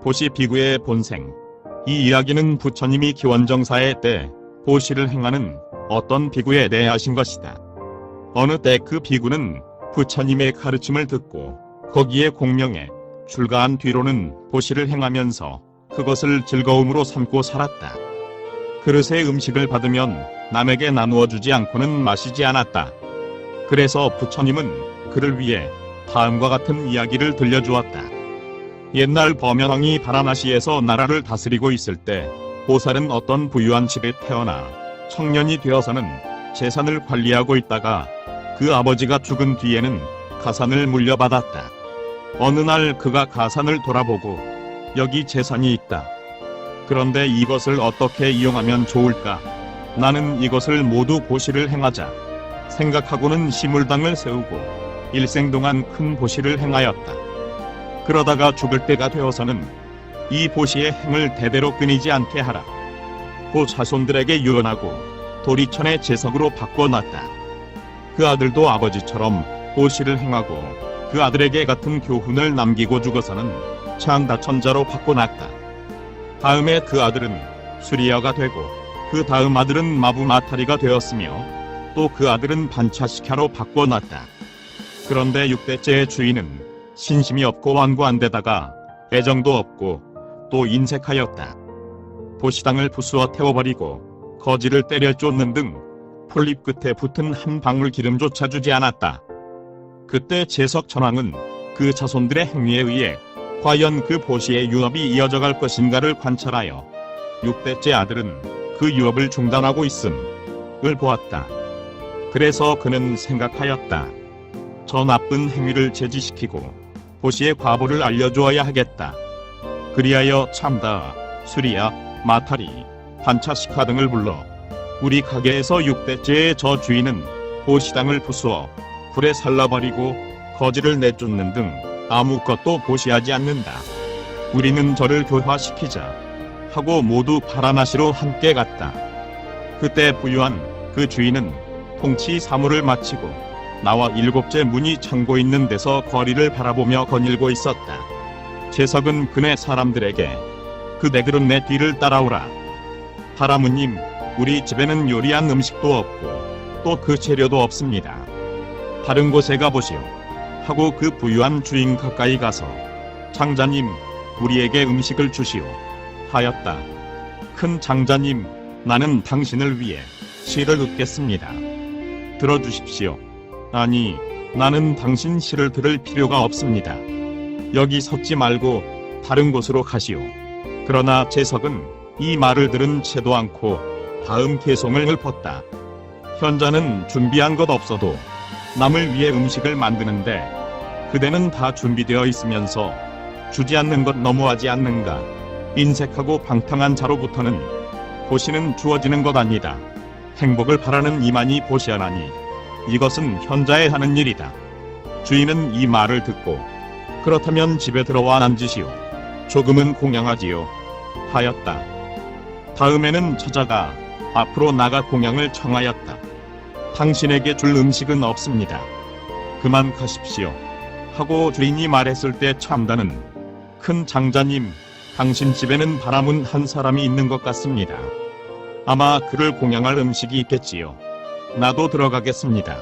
보시 비구의 본생. 이 이야기는 부처님이 기원정사의 때 보시를 행하는 어떤 비구에 대해 하신 것이다. 어느 때 그 비구는 부처님의 가르침을 듣고 거기에 공명해 출가한 뒤로는 보시를 행하면서 그것을 즐거움으로 삼고 살았다. 그릇에 음식을 받으면 남에게 나누어 주지 않고는 마시지 않았다. 그래서 부처님은 그를 위해 다음과 같은 이야기를 들려주었다. 옛날 범연왕이 바라나시에서 나라를 다스리고 있을 때 보살은 어떤 부유한 집에 태어나 청년이 되어서는 재산을 관리하고 있다가 그 아버지가 죽은 뒤에는 가산을 물려받았다. 어느 날 그가 가산을 돌아보고 여기 재산이 있다. 그런데 이것을 어떻게 이용하면 좋을까? 나는 이것을 모두 보시를 행하자 생각하고는 시물당을 세우고 일생 동안 큰 보시를 행하였다. 그러다가 죽을 때가 되어서는 이 보시의 행을 대대로 끊이지 않게 하라. 그 자손들에게 유언하고 도리천의 재석으로 바꿔놨다. 그 아들도 아버지처럼 보시를 행하고 그 아들에게 같은 교훈을 남기고 죽어서는 창다천자로 바꿔놨다. 다음에 그 아들은 수리야가 되고 그 다음 아들은 마부마타리가 되었으며 또 그 아들은 반차시카로 바꿔놨다. 그런데 6대째의 주인은 신심이 없고 완고한 데다가 애정도 없고 또 인색하였다. 보시당을 부수어 태워버리고 거지를 때려 쫓는 등 폴립 끝에 붙은 한 방울 기름조차 주지 않았다. 그때 재석 천왕은 그 자손들의 행위에 의해 과연 그 보시의 유업이 이어져갈 것인가를 관찰하여 6대째 아들은 그 유업을 중단하고 있음을 보았다. 그래서 그는 생각하였다. 저 나쁜 행위를 제지시키고 보시의 과보를 알려주어야 하겠다. 그리하여 참다, 수리야, 마타리, 반차시카 등을 불러 우리 가게에서 6대째의 저 주인은 보시당을 부수어 불에 살라버리고 거지를 내쫓는 등 아무것도 보시하지 않는다. 우리는 저를 교화시키자 하고 모두 바라나시로 함께 갔다. 그때 부유한 그 주인은 통치 사무를 마치고 나와 7째 문이 창고 있는 데서 거리를 바라보며 거닐고 있었다. 재석은 그네 사람들에게 그 네 그릇 내 뒤를 따라오라. 바라무님, 우리 집에는 요리한 음식도 없고 또 그 재료도 없습니다. 다른 곳에 가보시오 하고 그 부유한 주인 가까이 가서 장자님, 우리에게 음식을 주시오 하였다. 큰 장자님, 나는 당신을 위해 시를 읊겠습니다. 들어주십시오. 아니, 나는 당신 시를 들을 필요가 없습니다. 여기 섰지 말고 다른 곳으로 가시오. 그러나 재석은 이 말을 들은 채도 않고 다음 개송을 읊었다. 현자는 준비한 것 없어도 남을 위해 음식을 만드는데 그대는 다 준비되어 있으면서 주지 않는 것 너무하지 않는가? 인색하고 방탕한 자로부터는 보시는 주어지는 것 아니다. 행복을 바라는 이만이 보시하나니 이것은 현자에 하는 일이다. 주인은 이 말을 듣고 그렇다면 집에 들어와 앉으시오. 조금은 공양하지요 하였다. 다음에는 처자가 앞으로 나가 공양을 청하였다. 당신에게 줄 음식은 없습니다. 그만 가십시오 하고 주인이 말했을 때 참다는 큰 장자님, 당신 집에는 바라문 한 사람이 있는 것 같습니다. 아마 그를 공양할 음식이 있겠지요. 나도 들어가겠습니다.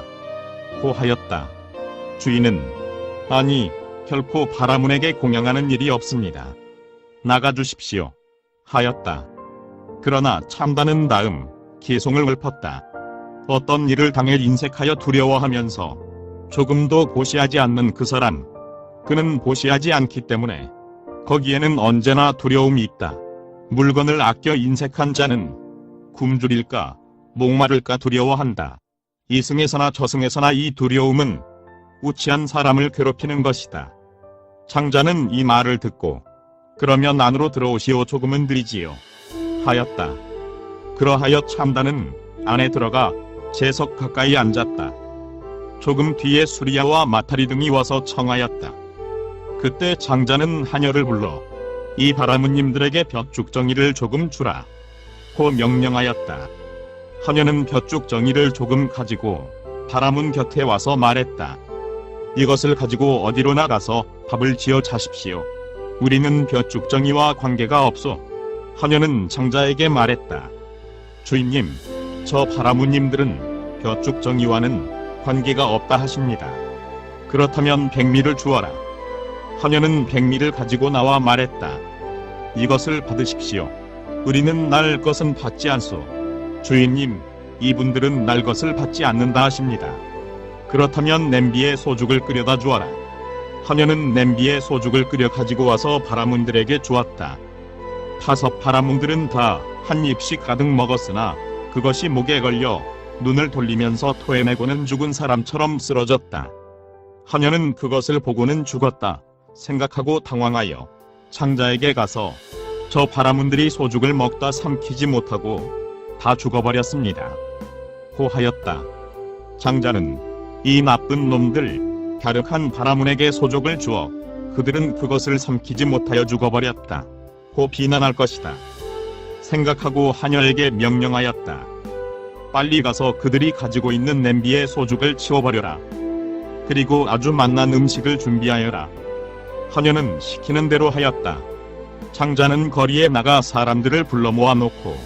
고 하였다. 주인은 아니, 결코 바라문에게 공양하는 일이 없습니다. 나가주십시오 하였다. 그러나 참다는 다음 개송을 읊었다. 어떤 일을 당해 인색하여 두려워하면서 조금도 보시하지 않는 그 사람, 그는 보시하지 않기 때문에 거기에는 언제나 두려움이 있다. 물건을 아껴 인색한 자는 굶주릴까 목마를까 두려워한다. 이승에서나 저승에서나 이 두려움은 우치한 사람을 괴롭히는 것이다. 장자는 이 말을 듣고 그러면 안으로 들어오시오, 조금은 드리지요 하였다. 그러하여 참다는 안에 들어가 재석 가까이 앉았다. 조금 뒤에 수리야와 마타리 등이 와서 청하였다. 그때 장자는 하녀를 불러 이 바라무님들에게 벼죽정이를 조금 주라 고 명령하였다. 하녀는 벼죽정이를 조금 가지고 바라문 곁에 와서 말했다. 이것을 가지고 어디로 나가서 밥을 지어 자십시오. 우리는 벼죽정이와 관계가 없소. 하녀는 장자에게 말했다. 주인님, 저 바라무님들은 벼죽정이와는 관계가 없다 하십니다. 그렇다면 백미를 주어라. 하녀는 백미를 가지고 나와 말했다. 이것을 받으십시오. 우리는 날 것은 받지 않소. 주인님, 이분들은 날 것을 받지 않는다 하십니다. 그렇다면 냄비에 소죽을 끓여다 주어라. 하녀는 냄비에 소죽을 끓여 가지고 와서 바라문들에게 주었다. 5 바라문들은 다 한 입씩 가득 먹었으나 그것이 목에 걸려 눈을 돌리면서 토해내고는 죽은 사람처럼 쓰러졌다. 하녀는 그것을 보고는 죽었다 생각하고 당황하여 장자에게 가서 저 바라문들이 소죽을 먹다 삼키지 못하고 다 죽어버렸습니다 고 하였다. 장자는 이 나쁜 놈들 갸륵한 바라문에게 소죽을 주어 그들은 그것을 삼키지 못하여 죽어버렸다 고 비난할 것이다 생각하고 하녀에게 명령하였다. 빨리 가서 그들이 가지고 있는 냄비에 소죽을 치워버려라. 그리고 아주 맛난 음식을 준비하여라. 하녀는 시키는 대로 하였다. 장자는 거리에 나가 사람들을 불러 모아놓고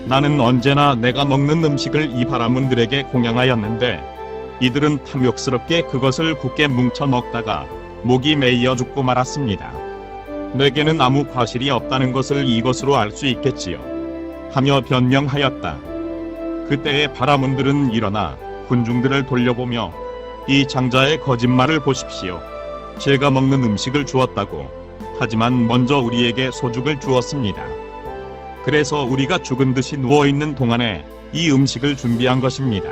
나는 언제나 내가 먹는 음식을 이 바라문들에게 공양하였는데 이들은 탐욕스럽게 그것을 굳게 뭉쳐 먹다가 목이 메이어 죽고 말았습니다. 내게는 아무 과실이 없다는 것을 이것으로 알 수 있겠지요. 하며 변명하였다. 그때의 바라문들은 일어나 군중들을 돌려보며 이 장자의 거짓말을 보십시오. 제가 먹는 음식을 주었다고 하지만 먼저 우리에게 소죽을 주었습니다. 그래서 우리가 죽은 듯이 누워있는 동안에 이 음식을 준비한 것입니다.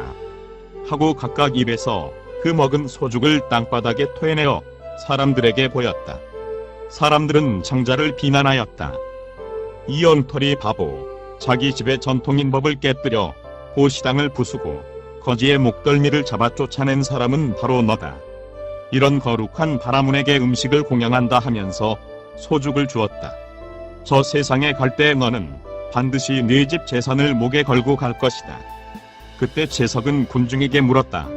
하고 각각 입에서 그 먹은 소죽을 땅바닥에 토해내어 사람들에게 보였다. 사람들은 장자를 비난하였다. 이 엉터리 바보, 자기 집의 전통인 법을 깨뜨려 보시당을 부수고 거지의 목덜미를 잡아 쫓아낸 사람은 바로 너다. 이런 거룩한 바라문에게 음식을 공양한다 하면서 소죽을 주었다. 저 세상에 갈 때 너는 반드시 네 집 재산을 목에 걸고 갈 것이다. 그때 제석은 군중에게 물었다.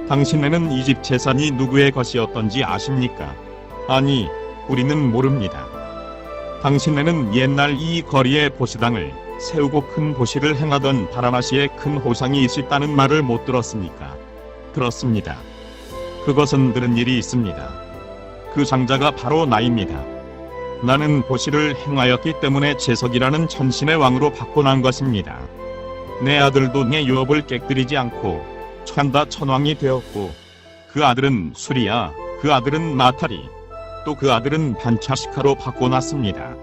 당신네는 이 집 재산이 누구의 것이었던지 아십니까? 아니, 우리는 모릅니다. 당신네는 옛날 이 거리에 보시당을 세우고 큰 보시를 행하던 바라마시에 큰 호상이 있었다는 말을 못 들었습니까? 들었습니다. 그것은 들은 일이 있습니다. 그 장자가 바로 나입니다. 나는 보시를 행하였기 때문에 제석이라는 천신의 왕으로 바꿔난 것입니다. 내 아들도 내 유업을 깨뜨리지 않고 천다 천왕이 되었고 그 아들은 수리야, 그 아들은 마타리, 또 그 아들은 반차시카로 바꿔놨습니다.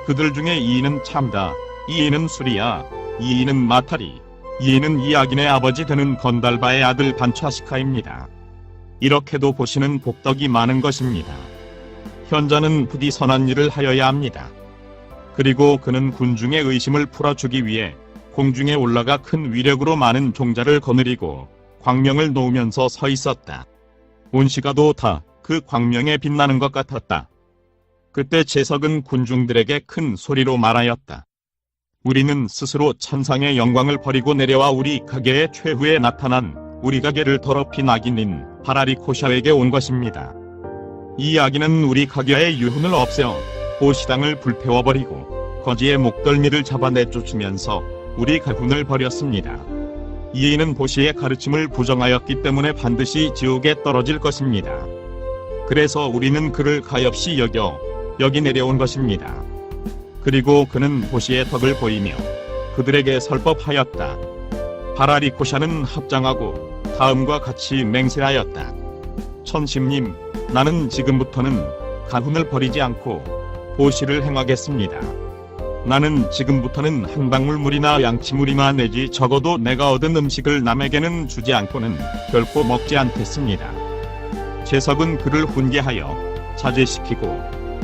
그들 중에 이인은 참다, 이인은 수리야, 이인은 마타리, 이인은 이야긴의 아버지 되는 건달바의 아들 반차시카입니다. 이렇게도 보시는 복덕이 많은 것입니다. 현자는 부디 선한 일을 하여야 합니다. 그리고 그는 군중의 의심을 풀어주기 위해 공중에 올라가 큰 위력으로 많은 종자를 거느리고 광명을 놓으면서 서 있었다. 온시가도 다 그 광명에 빛나는 것 같았다. 그때 제석은 군중들에게 큰 소리로 말하였다. 우리는 스스로 천상의 영광을 버리고 내려와 우리 가게의 최후에 나타난 우리 가게를 더럽힌 악인인 바라리코샤에게 온 것입니다. 이 악인은 우리 가게의 유훈을 없애어 보시당을 불태워버리고 거지의 목덜미를 잡아 내쫓으면서 우리 가군을 버렸습니다. 이인은 보시의 가르침을 부정하였기 때문에 반드시 지옥에 떨어질 것입니다. 그래서 우리는 그를 가엾이 여겨 여기 내려온 것입니다. 그리고 그는 보시의 덕을 보이며 그들에게 설법하였다. 바라리코샤는 합장하고 다음과 같이 맹세하였다. 천심님, 나는 지금부터는 가훈을 버리지 않고 보시를 행하겠습니다. 나는 지금부터는 한 방울 물이나 양치물이나 내지 적어도 내가 얻은 음식을 남에게는 주지 않고는 결코 먹지 않겠습니다. 제석은 그를 훈계하여 자제시키고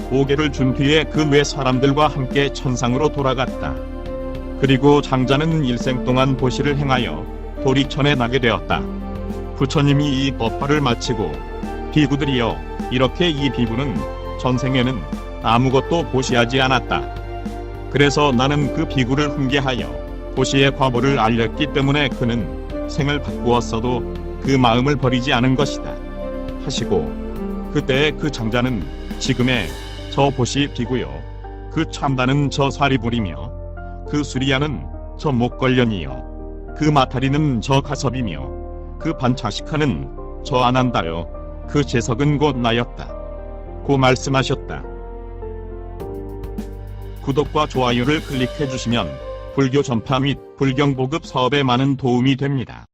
보게를 준 뒤에 그 외 사람들과 함께 천상으로 돌아갔다. 그리고 장자는 일생 동안 보시를 행하여 도리천에 나게 되었다. 부처님이 이 법화를 마치고 비구들이여, 이렇게 이 비구는 전생에는 아무것도 보시하지 않았다. 그래서 나는 그 비구를 훈계하여 보시의 과보를 알렸기 때문에 그는 생을 바꾸었어도 그 마음을 버리지 않은 것이다. 하시고 그때 그 장자는 지금의 보시의 덕을 보이며 그들에게 설법하였다. 바라리코샤는 합장하고 다음과 같이 맹세하였다. 천심님, 나는 지금부터는 가훈을 버리지 않고 보시를 행하겠습니다. 저 보시 비구요. 그 참다는 저 사리불이며 그 수리야는 저 목걸련이요. 그 마타리는 저 가섭이며 그 반차식하는 저 아난다요. 그 제석은 곧 나였다. 고 말씀하셨다. 구독과 좋아요를 클릭해 주시면 불교 전파 및 불경 보급 사업에 많은 도움이 됩니다.